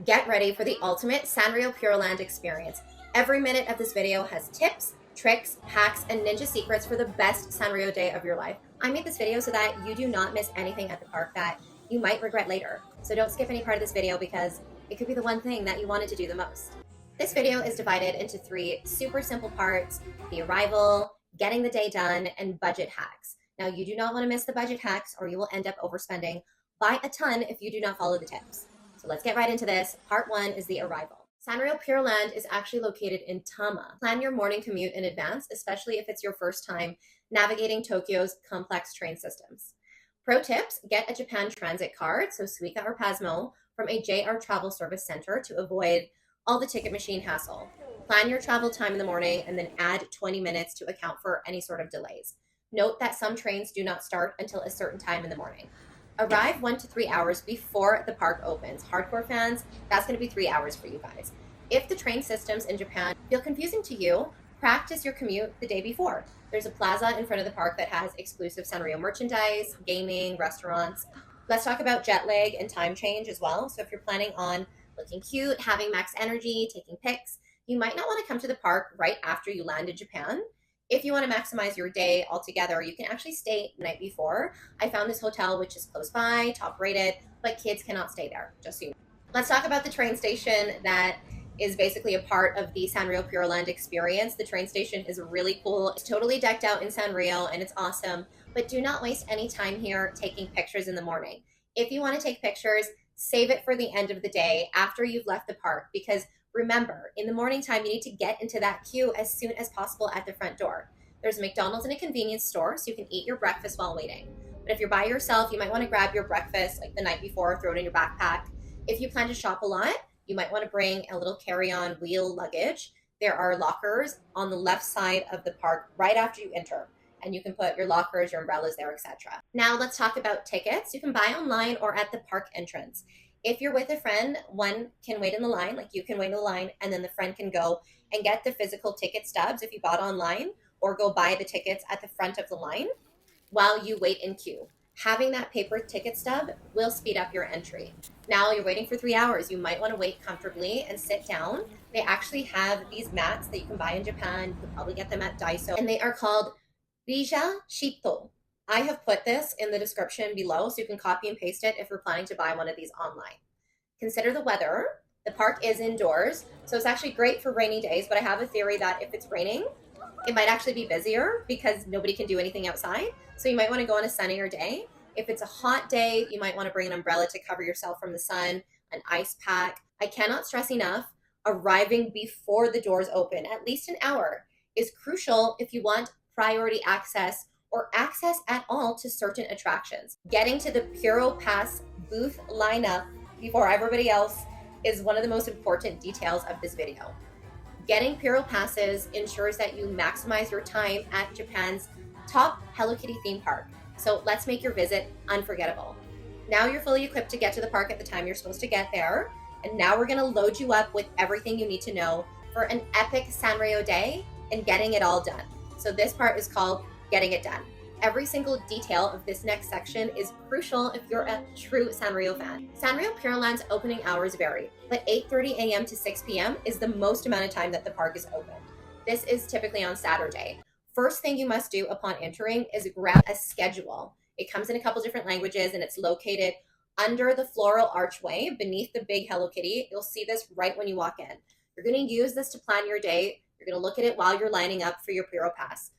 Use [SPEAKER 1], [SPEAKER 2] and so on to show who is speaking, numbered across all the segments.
[SPEAKER 1] Get ready for the ultimate Sanrio Puroland experience. Every minute of this video has tips, tricks, hacks, and ninja secrets for the best Sanrio day of your life. I made this video so that you do not miss anything at the park that you might regret later. So don't skip any part of this video because it could be the one thing that you wanted to do the most. This video is divided into 3 super simple parts: the arrival, getting the day done, and budget hacks. Now, you do not want to miss the budget hacks or you will end up overspending by a ton if you do not follow the tips. So let's get right into this. Part 1 is the arrival. Sanrio Puroland is actually located in Tama. Plan your morning commute in advance, especially if it's your first time navigating Tokyo's complex train systems. Pro tips: get a Japan Transit card, so Suica or Pasmo, from a JR Travel Service Center to avoid all the ticket machine hassle. Plan your travel time in the morning and then add 20 minutes to account for any sort of delays. Note that some trains do not start until a certain time in the morning. Arrive 1 to 3 hours before the park opens. Hardcore fans, that's going to be 3 hours for you guys. If the train systems in Japan feel confusing to you, practice your commute the day before. There's a plaza in front of the park that has exclusive Sanrio merchandise, gaming, restaurants. Let's talk about jet lag and time change as well. So if you're planning on looking cute, having max energy, taking pics, you might not want to come to the park right after you land in Japan. If you want to maximize your day altogether, you can actually stay the night before. I found this hotel which is close by, top rated, but kids cannot stay there, just so you know. Let's talk about the train station that is basically a part of the Sanrio Puroland experience. The train station is really cool. It's totally decked out in Sanrio and it's awesome, but do not waste any time here taking pictures in the morning. If you want to take pictures, save it for the end of the day after you've left the park, because remember, in the morning time, you need to get into that queue as soon as possible at the front door. There's a McDonald's and a convenience store, so you can eat your breakfast while waiting. But if you're by yourself, you might want to grab your breakfast like the night before, throw it in your backpack. If you plan to shop a lot, you might want to bring a little carry-on wheel luggage. There are lockers on the left side of the park right after you enter, and you can put your lockers, your umbrellas there, etc. Now let's talk about tickets. You can buy online or at the park entrance. If you're with a friend, one can wait in the line, like you can wait in the line, and then the friend can go and get the physical ticket stubs if you bought online, or go buy the tickets at the front of the line while you wait in queue. Having that paper ticket stub will speed up your entry. Now you're waiting for 3 hours. You might want to wait comfortably and sit down. They actually have these mats that you can buy in Japan. You can probably get them at Daiso, and they are called Rija Shito. I have put this in the description below so you can copy and paste it if you're planning to buy one of these online. Consider the weather. The park is indoors, so it's actually great for rainy days, but I have a theory that if it's raining, it might actually be busier because nobody can do anything outside. So you might want to go on a sunnier day. If it's a hot day, you might want to bring an umbrella to cover yourself from the sun, an ice pack. I cannot stress enough, arriving before the doors open, at least an hour, is crucial if you want priority access or access at all to certain attractions. Getting to the Puropass booth lineup before everybody else is one of the most important details of this video. Getting Puropasses ensures that you maximize your time at Japan's top Hello Kitty theme park. So let's make your visit unforgettable. Now you're fully equipped to get to the park at the time you're supposed to get there. And now we're gonna load you up with everything you need to know for an epic Sanrio day and getting it all done. So this part is called getting it done. Every single detail of this next section is crucial if you're a true Sanrio fan. Sanrio Puroland's opening hours vary, but 8:30 a.m. to 6 p.m. is the most amount of time that the park is open. This is typically on Saturday. First thing you must do upon entering is grab a schedule. It comes in a couple different languages and it's located under the floral archway beneath the big Hello Kitty. You'll see this right when you walk in. You're going to use this to plan your day. You're going to look at it while you're lining up for your Puropass.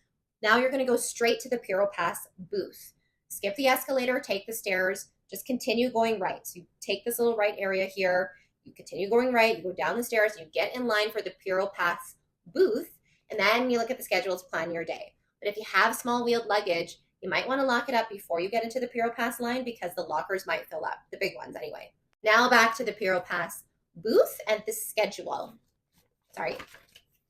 [SPEAKER 1] Now you're going to go straight to the Puropass booth. Skip the escalator, take the stairs, just continue going right. So you take this little right area here, you continue going right, you go down the stairs, you get in line for the Puropass booth, and then you look at the schedule to plan your day. But if you have small wheeled luggage, you might want to lock it up before you get into the Puropass line because the lockers might fill up, the big ones anyway. Now back to the Puropass booth and the schedule.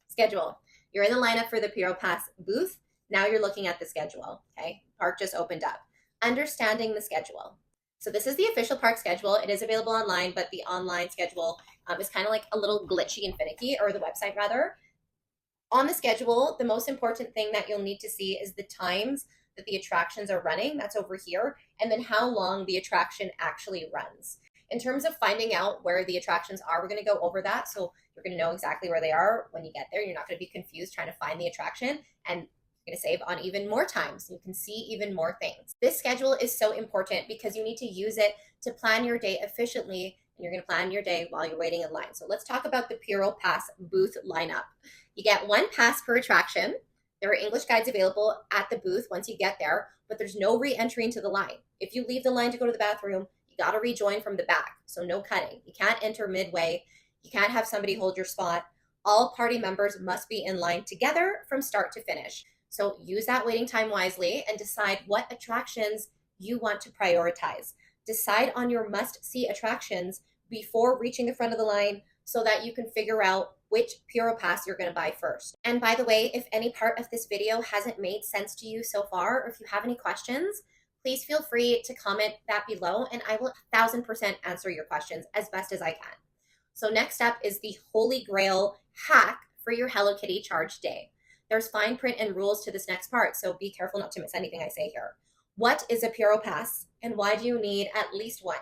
[SPEAKER 1] Schedule. You're in the lineup for the Puropass booth. Now you're looking at the schedule, okay? Park just opened up. Understanding the schedule. So this is the official park schedule. It is available online, but the online schedule is kind of like a little glitchy and finicky, or the website rather. On the schedule, the most important thing that you'll need to see is the times that the attractions are running. That's over here. And then how long the attraction actually runs. In terms of finding out where the attractions are, we're going to go over that. So you're going to know exactly where they are when you get there. You're not going to be confused trying to find the attraction, and you're going to save on even more time so you can see even more things. This schedule is so important because you need to use it to plan your day efficiently, and you're going to plan your day while you're waiting in line. So let's talk about the Puropass booth lineup. You get 1 pass per attraction. There are English guides available at the booth once you get there, but there's no re-entry into the line. If you leave the line to go to the bathroom, you got to rejoin from the back. So no cutting. You can't enter midway. You can't have somebody hold your spot. All party members must be in line together from start to finish. So use that waiting time wisely and decide what attractions you want to prioritize. Decide on your must-see attractions before reaching the front of the line so that you can figure out which Puropass you're going to buy first. And by the way, if any part of this video hasn't made sense to you so far, or if you have any questions, please feel free to comment that below and I will 1000% answer your questions as best as I can. So next up is the Holy Grail hack for your Hello Kitty charge day. There's fine print and rules to this next part, so be careful not to miss anything I say here. What is a Puropass and why do you need at least one?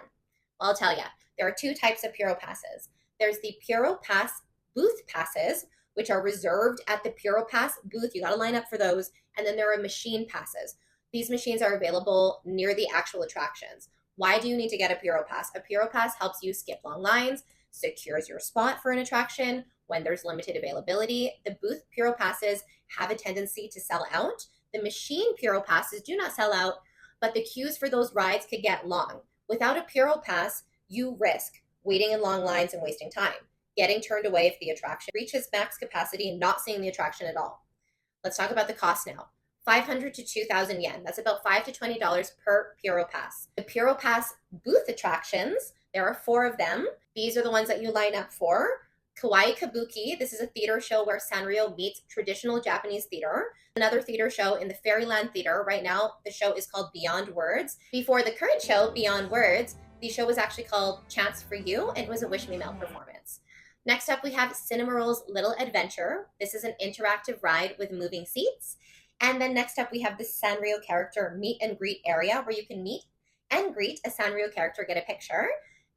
[SPEAKER 1] Well, I'll tell you, there are 2 types of Puropasses. There's the Puropass booth passes, which are reserved at the Puropass booth. You got to line up for those. And then there are machine passes. These machines are available near the actual attractions. Why do you need to get a Puropass? A Puropass helps you skip long lines, secures your spot for an attraction when there's limited availability. The booth Puropasses have a tendency to sell out. The machine Puropasses do not sell out, but the queues for those rides could get long. Without a Puropass, you risk waiting in long lines and wasting time, getting turned away if the attraction reaches max capacity and not seeing the attraction at all. Let's talk about the cost now. 500 to 2,000 yen. That's about $5 to $20 per Puropass. The Puropass booth attractions, there are 4 of them. These are the ones that you line up for. Kawaii Kabuki, this is a theater show where Sanrio meets traditional Japanese theater. Another theater show in the Fairyland Theater. Right now, the show is called Beyond Words. Before the current show, Beyond Words, the show was actually called Chance for You, and it was a Wish Me Mail performance. Next up, we have Cinnamoroll's Little Adventure. This is an interactive ride with moving seats. And then next up, we have the Sanrio character meet and greet area where you can meet and greet a Sanrio character, get a picture.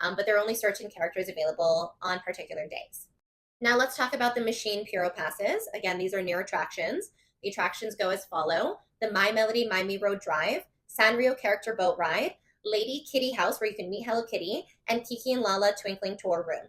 [SPEAKER 1] But there are only certain characters available on particular days. Now let's talk about the machine Puropasses. Again, these are near attractions. The attractions go as follow. The My Melody My Me Road Drive, Sanrio Character Boat Ride, Lady Kitty House where you can meet Hello Kitty, and Kiki and Lala Twinkling Tour Room.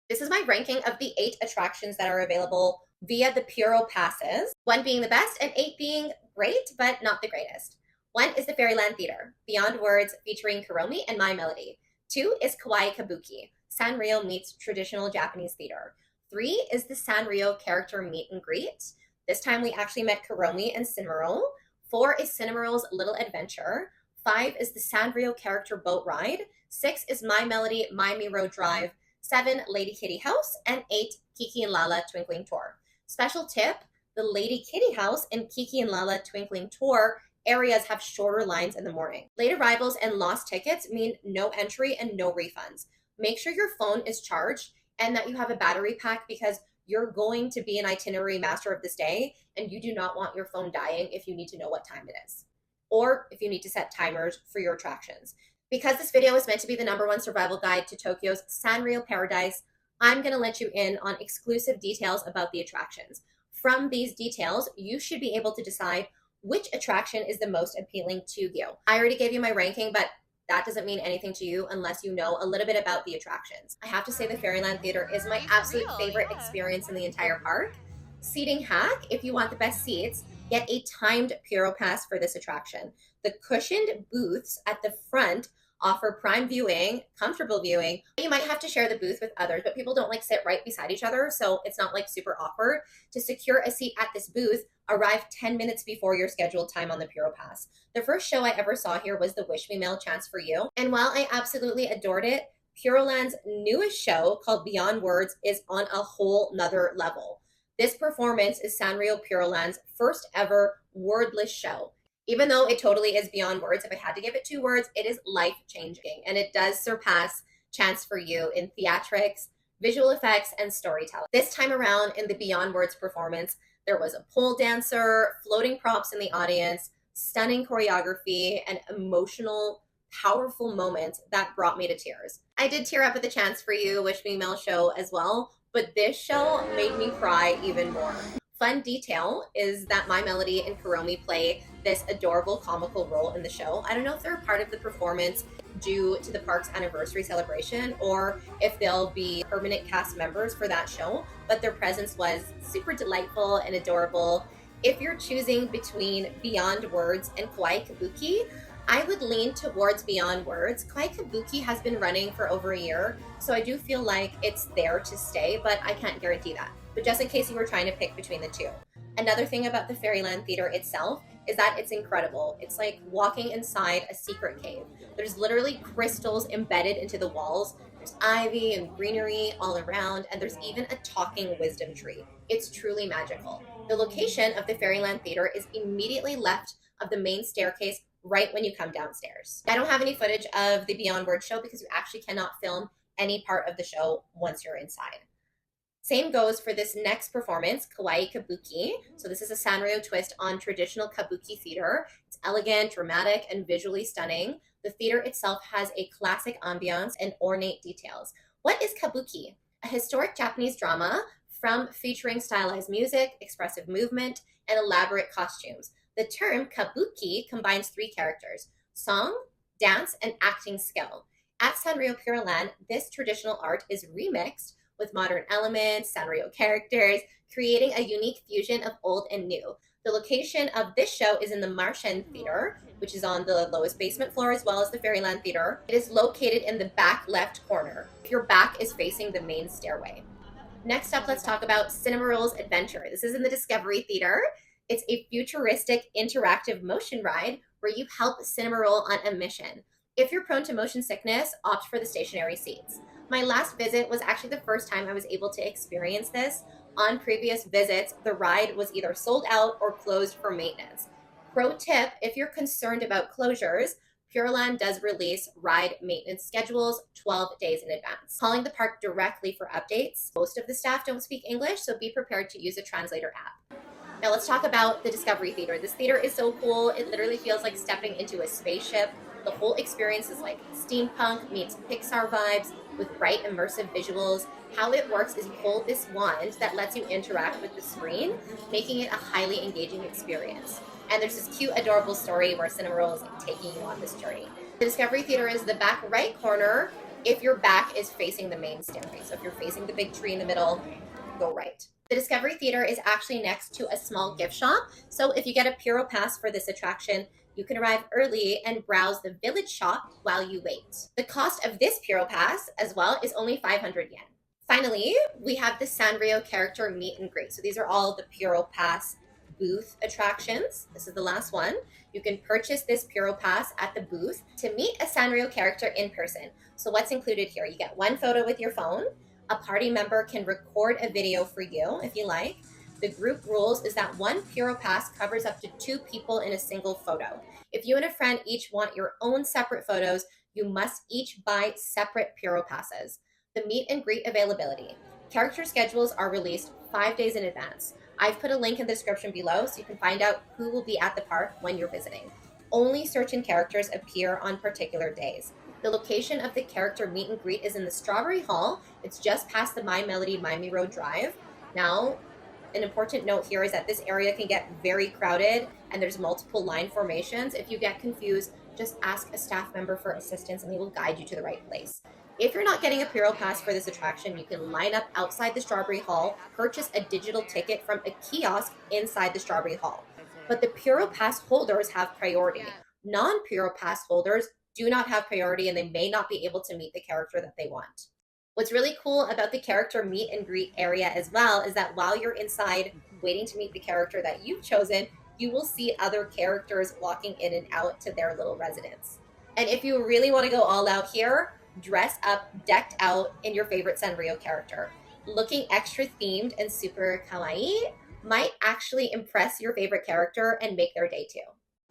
[SPEAKER 1] This is my ranking of the 8 attractions that are available via the Puropasses, 1 being the best and 8 being great, but not the greatest. 1 is the Fairyland Theater, Beyond Words featuring Kuromi and My Melody. 2 is Kawaii Kabuki, Sanrio meets traditional Japanese theater. 3 is the Sanrio character meet and greet. This time we actually met Kuromi and Cinnamoroll. 4 is Cinnamoroll's Little Adventure. 5 is the Sanrio character boat ride. 6 is My Melody My Me Road Drive. 7, Lady Kitty House, and 8, Kiki and Lala Twinkling Tour. Special tip, the Lady Kitty House and Kiki and Lala Twinkling Tour areas have shorter lines in the morning. Late arrivals and lost tickets mean no entry and no refunds. Make sure your phone is charged and that you have a battery pack because you're going to be an itinerary master of this day and you do not want your phone dying if you need to know what time it is or if you need to set timers for your attractions. Because this video is meant to be the #1 survival guide to Tokyo's Sanrio Paradise, I'm going to let you in on exclusive details about the attractions. From these details, you should be able to decide which attraction is the most appealing to you. I already gave you my ranking, but that doesn't mean anything to you unless you know a little bit about the attractions. I have to say the Fairyland Theater is my absolute favorite experience in the entire park. Seating hack, if you want the best seats, get a timed Puropass for this attraction. The cushioned booths at the front offer prime viewing, comfortable viewing. You might have to share the booth with others, but people don't like sit right beside each other, so it's not like super awkward. To secure a seat at this booth, arrive 10 minutes before your scheduled time on the Puropass. The first show I ever saw here was the Wish Me Mail Chance for You, and while I absolutely adored it, Puroland's newest show called Beyond Words is on a whole nother level. This performance is Sanrio Puroland's first ever wordless show. Even though it totally is beyond words, if I had to give it 2 words, it is life-changing. And it does surpass Chance for You in theatrics, visual effects, and storytelling. This time around in the Beyond Words performance, there was a pole dancer, floating props in the audience, stunning choreography, and emotional, powerful moments that brought me to tears. I did tear up at the Chance for You Wish Me Mail show as well, but this show made me cry even more. Fun detail is that My Melody and Kuromi play this adorable comical role in the show. I don't know if they're a part of the performance due to the park's anniversary celebration or if they'll be permanent cast members for that show, but their presence was super delightful and adorable. If you're choosing between Beyond Words and Kawaii Kabuki, I would lean towards Beyond Words. Kawaii Kabuki has been running for over a year, so I do feel like it's there to stay, but I can't guarantee that. But just in case you were trying to pick between the two. Another thing about the Fairyland Theater itself is that it's incredible. It's like walking inside a secret cave. There's literally crystals embedded into the walls. There's ivy and greenery all around, and there's even a talking wisdom tree. It's truly magical. The location of the Fairyland Theater is immediately left of the main staircase right when you come downstairs. I don't have any footage of the Beyond Words show because you actually cannot film any part of the show once you're inside. Same goes for this next performance, Kawaii Kabuki. So this is a Sanrio twist on traditional Kabuki theater. It's elegant, dramatic, and visually stunning. The theater itself has a classic ambiance and ornate details. What is Kabuki? A historic Japanese drama featuring stylized music, expressive movement, and elaborate costumes. The term Kabuki combines three characters: song, dance, and acting skill. At Sanrio Puroland, this traditional art is remixed with modern elements, Sanrio characters, creating a unique fusion of old and new. The location of this show is in the Marchen Theater, which is on the lowest basement floor, as well as the Fairyland Theater. It is located in the back left corner. Your back is facing the main stairway. Next up, let's talk about Cinnamoroll's Adventure. This is in the Discovery Theater. It's a futuristic interactive motion ride where you help Cinnamoroll on a mission. If you're prone to motion sickness, opt for the stationary seats. My last visit was actually the first time I was able to experience this. On previous visits, the ride was either sold out or closed for maintenance. Pro tip, if you're concerned about closures, Puroland does release ride maintenance schedules 12 days in advance. Calling the park directly for updates. Most of the staff don't speak English, so be prepared to use a translator app. Now let's talk about the Discovery Theater. This theater is so cool. It literally feels like stepping into a spaceship. The whole experience is like steampunk meets Pixar vibes with bright immersive visuals. How it works is you hold this wand that lets you interact with the screen, making it a highly engaging experience. And there's this cute, adorable story where Cinnamoroll is like taking you on this journey. The Discovery Theater is the back right corner if your back is facing the main stairway. So if you're facing the big tree in the middle, go right. The Discovery Theater is actually next to a small gift shop. So if you get a Puropass for this attraction, you can arrive early and browse the village shop while you wait. The cost of this Puropass as well is only 500 yen. Finally, we have the Sanrio character meet and greet. So these are all the Puropass booth attractions. This is the last one. You can purchase this Puropass at the booth to meet a Sanrio character in person. So what's included here? You get one photo with your phone. A party member can record a video for you if you like. The group rules is that one Puropass covers up to 2 people in a single photo. If you and a friend each want your own separate photos, you must each buy separate Puropasses. The meet and greet availability. Character schedules are released 5 days in advance. I've put a link in the description below so you can find out who will be at the park when you're visiting. Only certain characters appear on particular days. The location of the character meet and greet is in the Strawberry Hall. It's just past the My Melody Miami Road Drive. Now, an important note here is that this area can get very crowded and there's multiple line formations. If you get confused, just ask a staff member for assistance and they will guide you to the right place. If you're not getting a Puropass for this attraction, you can line up outside the Strawberry Hall, purchase a digital ticket from a kiosk inside the Strawberry Hall. But the Puropass holders have priority. Non-Puropass holders do not have priority and they may not be able to meet the character that they want. What's really cool about the character meet and greet area as well is that while you're inside waiting to meet the character that you've chosen, you will see other characters walking in and out to their little residence. And if you really want to go all out here, dress up, decked out in your favorite Sanrio character. Looking extra themed and super kawaii might actually impress your favorite character and make their day too.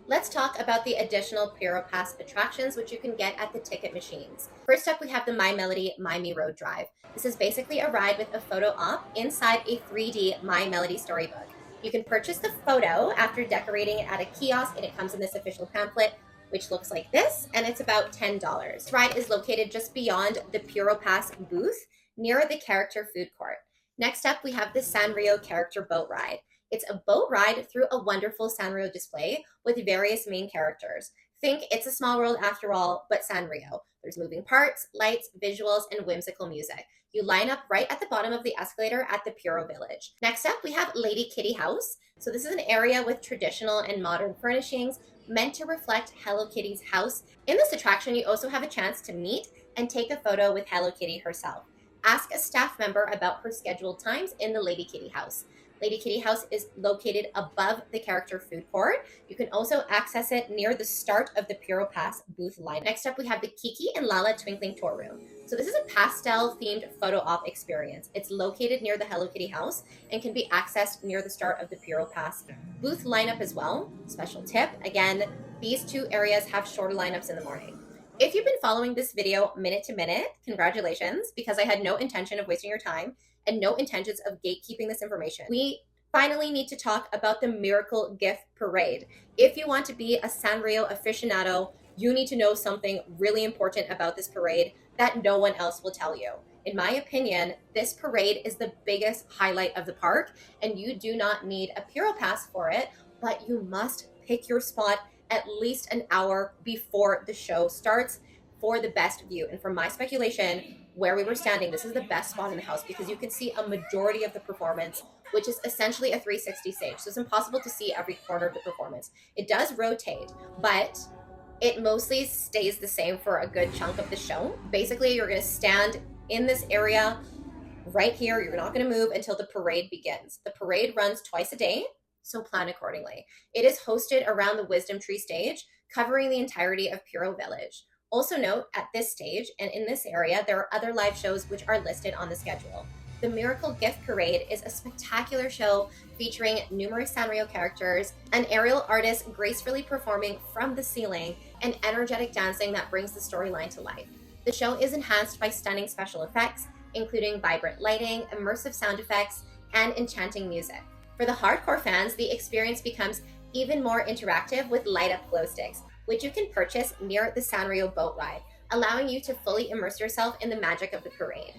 [SPEAKER 1] Let's talk about the additional Puropass attractions, which you can get at the ticket machines. First up, we have the My Melody Miami Road Drive. This is basically a ride with a photo op inside a 3D My Melody storybook. You can purchase the photo after decorating it at a kiosk, and it comes in this official pamphlet, which looks like this, and it's about $10. This ride is located just beyond the Puropass booth near the character food court. Next up, we have the Sanrio character boat ride. It's a boat ride through a wonderful Sanrio display with various main characters. Think It's a Small World after all, but Sanrio. There's moving parts, lights, visuals, and whimsical music. You line up right at the bottom of the escalator at the Puro Village. Next up, we have Lady Kitty House. So this is an area with traditional and modern furnishings meant to reflect Hello Kitty's house. In this attraction, you also have a chance to meet and take a photo with Hello Kitty herself. Ask a staff member about her scheduled times in the Lady Kitty House. Lady Kitty House is located above the character food court. You can also access it near the start of the Puropass booth line. Next up, we have the Kiki and Lala Twinkling Tour Room. So this is a pastel-themed photo op experience. It's located near the Hello Kitty House and can be accessed near the start of the Puropass booth lineup as well. Special tip, again, these two areas have shorter lineups in the morning. If you've been following this video minute to minute, congratulations, because I had no intention of wasting your time and no intentions of gatekeeping this information. We finally need to talk about the Miracle Gift Parade. If you want to be a Sanrio aficionado, you need to know something really important about this parade that no one else will tell you. In my opinion, this parade is the biggest highlight of the park, and you do not need a Puropass for it, but you must pick your spot at least an hour before the show starts for the best view. And from my speculation, where we were standing, this is the best spot in the house because you can see a majority of the performance, which is essentially a 360 stage. So it's impossible to see every corner of the performance. It does rotate, but it mostly stays the same for a good chunk of the show. Basically, you're going to stand in this area right here. You're not going to move until the parade begins. The parade runs twice a day, so plan accordingly. It is hosted around the Wisdom Tree stage, covering the entirety of Puro Village. Also note, at this stage and in this area, there are other live shows which are listed on the schedule. The Miracle Gift Parade is a spectacular show featuring numerous Sanrio characters, an aerial artist gracefully performing from the ceiling, and energetic dancing that brings the storyline to life. The show is enhanced by stunning special effects, including vibrant lighting, immersive sound effects, and enchanting music. For the hardcore fans, the experience becomes even more interactive with light-up glow sticks, which you can purchase near the Sanrio boat ride, allowing you to fully immerse yourself in the magic of the parade.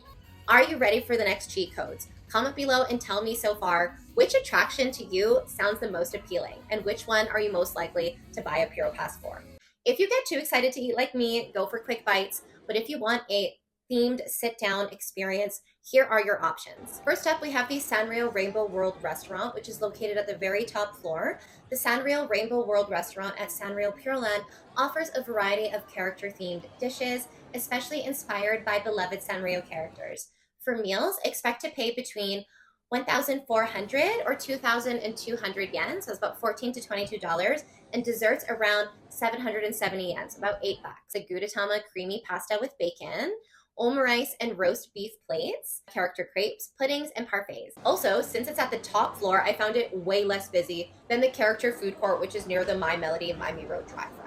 [SPEAKER 1] Are you ready for the next cheat codes? Comment below and tell me so far which attraction to you sounds the most appealing and which one are you most likely to buy a Puropass for. If you get too excited to eat like me, go for quick bites, but if you want a themed sit-down experience, here are your options. First up, we have the Sanrio Rainbow World Restaurant, which is located at the very top floor. The Sanrio Rainbow World Restaurant at Sanrio Puroland offers a variety of character-themed dishes, especially inspired by beloved Sanrio characters. For meals, expect to pay between 1,400 or 2,200 yen, so it's about $14 to $22, and desserts around 770 yen, so about $8. A Gudetama creamy pasta with bacon, omurice and roast beef plates, character crepes, puddings, and parfaits. Also, since it's at the top floor, I found it way less busy than the character food court, which is near the My Melody My Me Road drive-thru.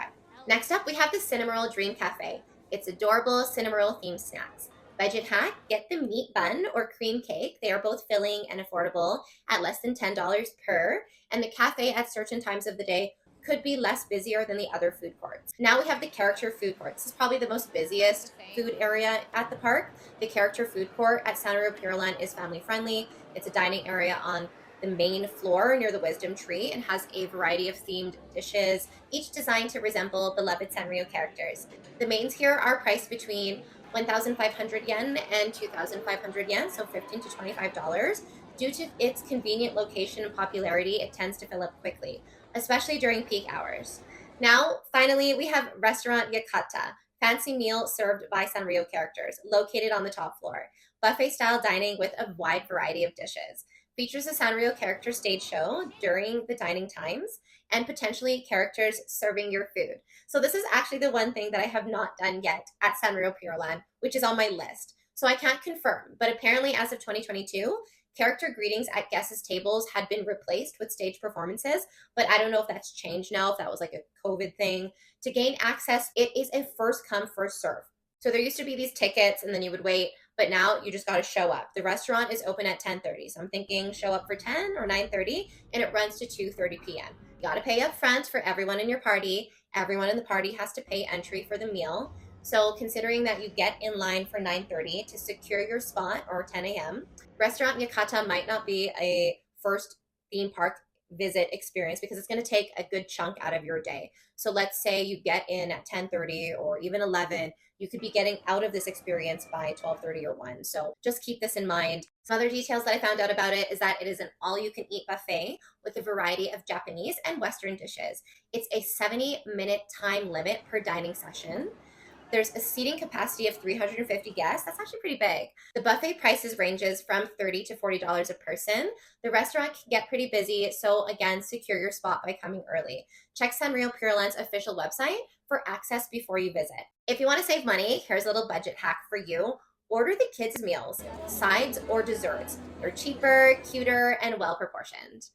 [SPEAKER 1] Next up, we have the Cinnamoroll Dream Cafe. It's adorable Cinnamoroll themed snacks. Budget hack, get the meat bun or cream cake. They are both filling and affordable at less than $10 per, and the cafe at certain times of the day could be less busier than the other food courts. Now we have the character food court. This is probably the most busiest food area at the park. The character food court at Sanrio Puroland is family friendly. It's a dining area on the main floor near the Wisdom Tree and has a variety of themed dishes, each designed to resemble beloved Sanrio characters. The mains here are priced between 1,500 yen and 2,500 yen, so $15 to $25. Due to its convenient location and popularity, it tends to fill up quickly, especially during peak hours. Now, finally, we have Restaurant Yakata, fancy meal served by Sanrio characters, located on the top floor. Buffet-style dining with a wide variety of dishes. Features a Sanrio character stage show during the dining times, and potentially characters serving your food. So this is actually the one thing that I have not done yet at Sanrio Puroland, which is on my list. So I can't confirm, but apparently as of 2022, character greetings at guests' tables had been replaced with stage performances, but I don't know if that's changed now, if that was like a COVID thing. To gain access, it is a first come, first serve. So there used to be these tickets and then you would wait, but now you just got to show up. The restaurant is open at 10:30, so I'm thinking show up for 10 or 9:30, and it runs to 2:30 p.m. You got to pay up front for everyone in your party, Everyone in the party has to pay entry for the meal. So considering that you get in line for 9:30 to secure your spot, or 10 a.m., Restaurant Yakata might not be a first theme park visit experience because it's going to take a good chunk out of your day. So let's say you get in at 10:30 or even 11, you could be getting out of this experience by 12:30 or 1. So just keep this in mind. Some other details that I found out about it is that it is an all-you-can-eat buffet with a variety of Japanese and Western dishes. It's a 70-minute time limit per dining session. There's a seating capacity of 350 guests. That's actually pretty big. The buffet prices ranges from $30 to $40 a person. The restaurant can get pretty busy, so again, secure your spot by coming early. Check Sanrio Puroland's official website for access before you visit. If you want to save money, here's a little budget hack for you. Order the kids' meals, sides or desserts. They're cheaper, cuter, and well proportioned.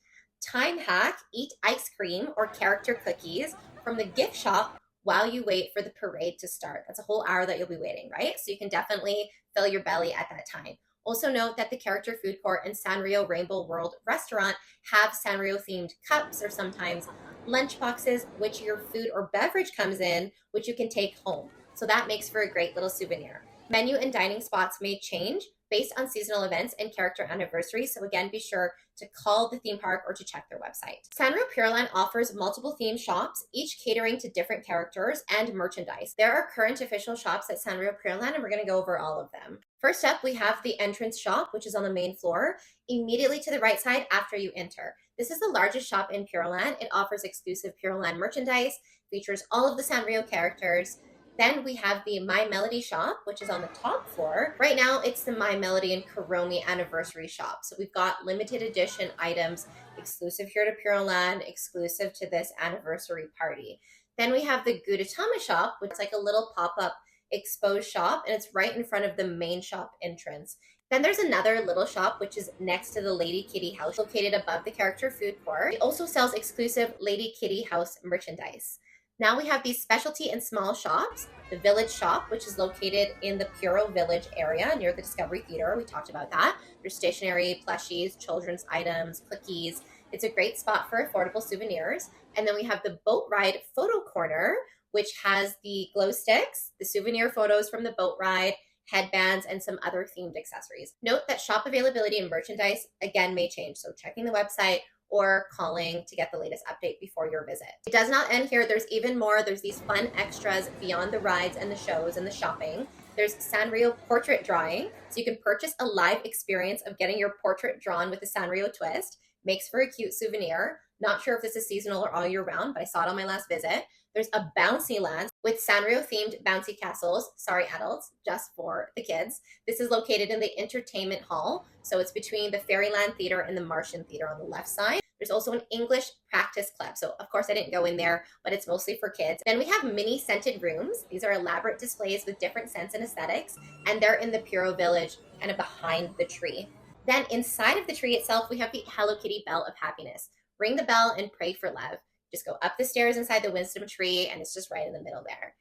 [SPEAKER 1] Time hack, eat ice cream or character cookies from the gift shop while you wait for the parade to start. That's a whole hour that you'll be waiting, right? So you can definitely fill your belly at that time. Also note that the character food court and Sanrio Rainbow World restaurant have Sanrio themed cups or sometimes lunch boxes, which your food or beverage comes in, which you can take home. So that makes for a great little souvenir. Menu and dining spots may change based on seasonal events and character anniversaries. So again, be sure to call the theme park or to check their website. Sanrio Puroland offers multiple theme shops, each catering to different characters and merchandise. There are current official shops at Sanrio Puroland, and we're going to go over all of them. First up, we have the entrance shop, which is on the main floor, immediately to the right side after you enter. This is the largest shop in Puroland. It offers exclusive Puroland merchandise, features all of the Sanrio characters. Then we have the My Melody shop, which is on the top floor. Right now, it's the My Melody and Kuromi anniversary shop. So we've got limited edition items exclusive here to Puroland, exclusive to this anniversary party. Then we have the Gudetama shop, which is like a little pop-up exposed shop, and it's right in front of the main shop entrance. Then there's another little shop, which is next to the Lady Kitty house, located above the character food court. It also sells exclusive Lady Kitty house merchandise. Now we have these specialty and small shops. The Village shop, which is located in the Puro Village area near the Discovery Theater. We talked about that. There's stationery, plushies, children's items, cookies. It's a great spot for affordable souvenirs. And then we have the Boat Ride Photo Corner, which has the glow sticks, the souvenir photos from the boat ride, headbands, and some other themed accessories. Note that shop availability and merchandise, again, may change. So checking the website or calling to get the latest update before your visit. It does not end here. There's even more. There's these fun extras beyond the rides and the shows and the shopping. There's Sanrio portrait drawing. So you can purchase a live experience of getting your portrait drawn with a Sanrio twist. Makes for a cute souvenir. Not sure if this is seasonal or all year round, but I saw it on my last visit. There's a bouncy land with Sanrio themed bouncy castles. Sorry, adults, just for the kids. This is located in the entertainment hall. So it's between the Fairyland Theater and the Martian Theater on the left side. There's also an English practice club. So of course I didn't go in there, but it's mostly for kids. Then we have mini scented rooms. These are elaborate displays with different scents and aesthetics. And they're in the Puro Village, kind of behind the tree. Then inside of the tree itself, we have the Hello Kitty Bell of Happiness. Ring the bell and pray for love. Just go up the stairs inside the wisdom tree, and it's just right in the middle there.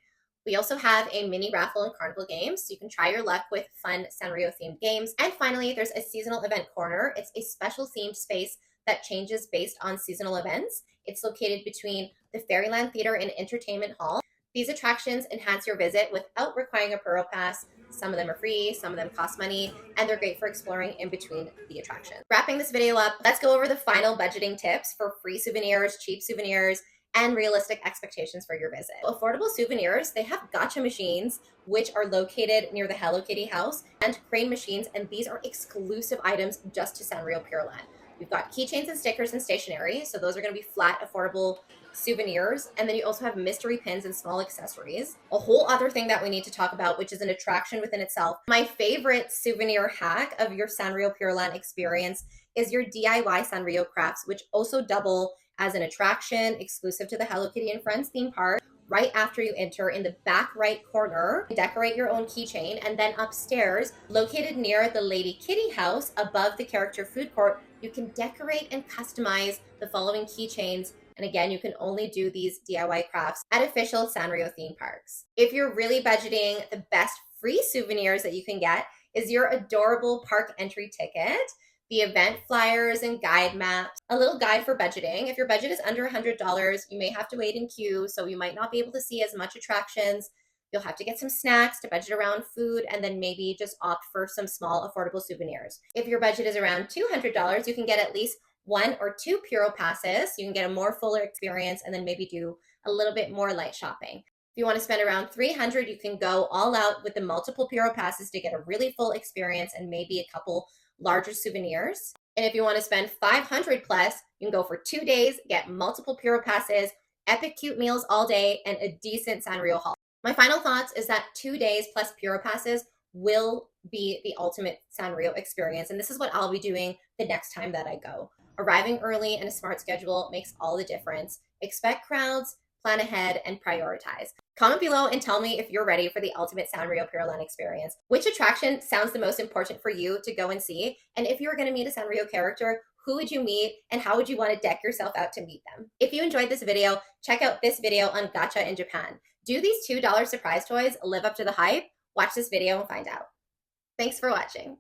[SPEAKER 1] We also have a mini raffle and carnival games, so you can try your luck with fun Sanrio themed games. And finally, there's a seasonal event corner. It's a special themed space that changes based on seasonal events. It's located between the Fairyland Theater and Entertainment Hall. These attractions enhance your visit without requiring a Puropass. Some of them are free, some of them cost money, and they're great for exploring in between the attractions. Wrapping this video up, let's go over the final budgeting tips for free souvenirs, cheap souvenirs, and realistic expectations for your visit. Affordable souvenirs, they have gacha machines, which are located near the Hello Kitty house, and crane machines, and these are exclusive items just to Sanrio Puroland. We've got keychains and stickers and stationery, so those are going to be flat, affordable souvenirs. And then you also have mystery pins and small accessories. A whole other thing that we need to talk about, which is an attraction within itself. My favorite souvenir hack of your Sanrio Puroland experience is your DIY Sanrio crafts, which also double as an attraction exclusive to the Hello Kitty and Friends theme park. Right after you enter, in the back right corner, decorate your own keychain, and then upstairs, located near the Lady Kitty house above the character food court, you can decorate and customize the following keychains. And again, you can only do these DIY crafts at official Sanrio theme parks. If you're really budgeting, the best free souvenirs that you can get is your adorable park entry ticket. the event flyers and guide maps, a little guide for budgeting. If your budget is under $100, you may have to wait in queue, so you might not be able to see as much attractions. You'll have to get some snacks to budget around food, and then maybe just opt for some small affordable souvenirs. If your budget is around $200, you can get at least 1 or 2 Puropasses. You can get a more fuller experience and then maybe do a little bit more light shopping. If you want to spend around $300, you can go all out with the multiple Puropasses to get a really full experience and maybe a couple larger souvenirs. And if you want to spend $500 plus, you can go for 2 days, get multiple Puropasses, epic cute meals all day, and a decent Sanrio haul. My final thoughts is that 2 days plus Puropasses will be the ultimate Sanrio experience. And this is what I'll be doing the next time that I go. Arriving early and a smart schedule makes all the difference. Expect crowds, plan ahead, and prioritize. Comment below and tell me if you're ready for the ultimate Sanrio Puroland experience. Which attraction sounds the most important for you to go and see? And if you were going to meet a Sanrio character, who would you meet and how would you want to deck yourself out to meet them? If you enjoyed this video, check out this video on gacha in Japan. Do these $2 surprise toys live up to the hype? Watch this video and find out. Thanks for watching.